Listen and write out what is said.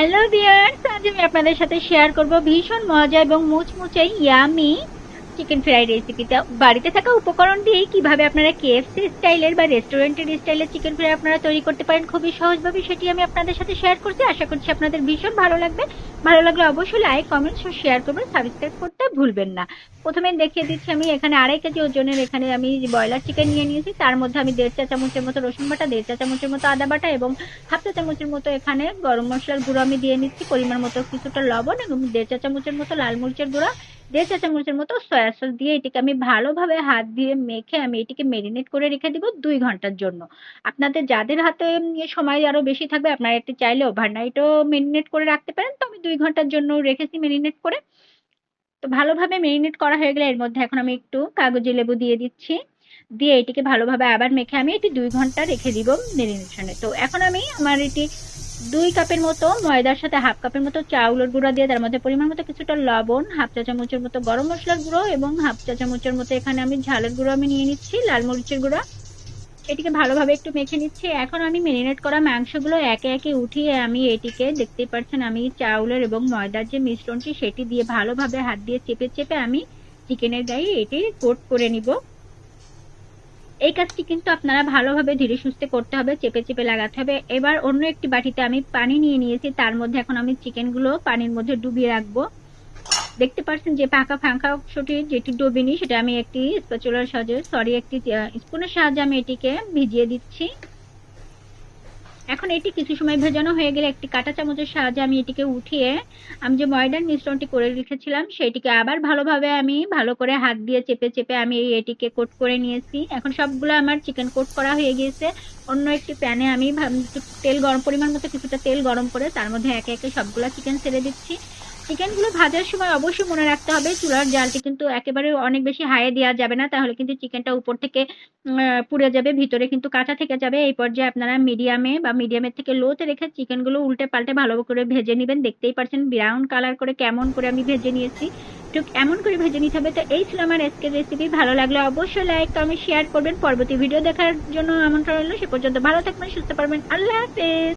Hello viewers, আজ আমি আপনাদের সাথে শেয়ার করব ভীষণ মজা এবং মুচমুচে ইয়ামি চিকেন ফ্রাই রেসিপিটা। বাড়িতে থাকা উপকরণ দিয়ে কিভাবে আপনারা কেএফসি স্টাইলের বা রেস্টুরেন্টের স্টাইলের চিকেন ফ্রাই আপনারা তৈরি করতে পারেন খুবই সহজভাবে, সেটি আমি আপনাদের সাথে শেয়ার করছি। আশা করছি আপনাদের ভীষণ ভালো লাগবে। ভালো লাগলে অবশ্যই লাইক, কমেন্টস ও শেয়ার করবেন, সাবস্ক্রাইব করতে ভুলবেন না। প্রথমে দেখিয়ে দিচ্ছি, আমি এখানে 2.5 কেজি ওজনের এখানে আমি ব্রয়লার চিকেন নিয়ে নিয়েছি। তার মধ্যে আমি 1.5 চা চামচের মতো রসুন বাটা, 1.5 চা চামচের মতো আদা বাটা এবং 1/2 চা চামচের মতো এখানে গরম মশলার গুঁড়ো আমি দিয়ে নিচ্ছি, পরিমাণ মতো কিছুটা লবণ এবং 1.5 চা চামচের মতো লাল মরিচের গুঁড়া, 1.5 চা চামচের মতো সয়া সস দিয়ে এটিকে আমি ভালোভাবে হাত দিয়ে মেখে আমি এটিকে মেরিনেট করে রেখে দিব 2 ঘন্টার জন্য। আপনাদের যাদের হাতে সময় আরো বেশি থাকবে আপনারা এটি চাইলে ওভারনাইটও মেরিনেট করে রাখতে পারেন। তো আমি 2 ঘন্টার জন্য রেখেছি মেরিনেট করে। তো ভালোভাবে মেরিনেট করা হয়ে গেলে এর মধ্যে এখন আমি একটু কাগজি লেবু দিয়ে দিচ্ছি। দিয়ে এটিকে ভালোভাবে আবার মেখে আমি এটি 2 ঘন্টা রেখে দিব মেরিনেশনে। তো এখন আমি আমার এটি 2 কাপের মতো ময়দার সাথে 1/2 কাপের মতো চাউলের গুঁড়া দিয়ে তার মধ্যে পরিমাণ মতো কিছুটা লবণ, 1/2 চা চামচের মতো গরম মশলার গুঁড়ো এবং 1/2 চা চামচের মতো এখানে আমি ঝালের গুঁড়ো আমি নিয়ে নিচ্ছি, লাল মরিচের গুঁড়া। এটিকে ভালোভাবে একটু মেখে নিচ্ছি। এখন আমি মেরিনেট করা মাংসগুলো একে একে উঠিয়ে আমি এটিকে, দেখতেই পাচ্ছেন, আমি চাউলের এবং ময়দার যে মিশ্রণটি সেটি দিয়ে ভালোভাবে হাত দিয়ে চেপে চেপে আমি চিকেনের গায়ে এটি কোট করে নিব। এই কাজটি কিন্তু আপনারা ভালোভাবে ধীরে সুস্থে করতে হবে, চেপে চেপে লাগাতে হবে। এবার অন্য একটি বাটিতে আমি পানি নিয়ে নিয়েছি, তার মধ্যে এখন আমি চিকেনগুলো পানির মধ্যে ডুবিয়ে রাখবো। দেখতে পাচ্ছেন যে ফাঁকা ফাঁকা অংশটি যেটি ডোবেনি সেটা আমি একটি স্প্যাচুলার সাহায্যে, একটি স্পুনের সাহায্যে আমি এটিকে ভিজিয়ে দিচ্ছি। এখন এটি কিছু সময় ভেজানো হয়ে গেলে একটি কাঁটা চামচের সাহায্যে আমি এটিকে উঠিয়ে আমি যে ময়দার মিশ্রণটি করে রেখেছিলাম সেটিকে আবার ভালোভাবে আমি ভালো করে হাত দিয়ে চেপে চেপে আমি এটিকে কোট করে নিয়েছি। এখন সবগুলো আমার চিকেন কোট করা হয়ে গিয়েছে। অন্য একটি প্যানে আমি তেল গরম, পরিমাণ মতো কিছুটা তেল গরম করে তার মধ্যে একে একে সবগুলো চিকেন ছেড়ে দিচ্ছি। চিকেনগুলো ভাজার সময় অবশ্যই মনে রাখতে হবে চুলার জালটি কিন্তু একেবারে অনেক বেশি হাইয়ে দেওয়া যাবে না, তাহলে কিন্তু চিকেনটা উপর থেকে পুড়ে যাবে, ভিতরে কিন্তু কাঁচা থেকে যাবে। এই পর্যায়ে আপনারা মিডিয়ামে বা মিডিয়ামের থেকে লোতে রেখে চিকেনগুলো উল্টে পাল্টে ভালো করে ভেজে নেবেন। দেখতেই পাচ্ছেন ব্রাউন কালার করে কেমন করে আমি ভেজে নিয়েছি, ঠিক এমন করে ভেজে নিতে হবে। তো এই ছিল আমার আজকের রেসিপি। ভালো লাগলে অবশ্যই লাইক, কমেন্ট, শেয়ার করবেন। পরবর্তী ভিডিও দেখার জন্য আমন্ত্রণ রইল। সে পর্যন্ত ভালো থাকবেন, সুস্থ থাকবেন। আল্লাহ হাফেজ।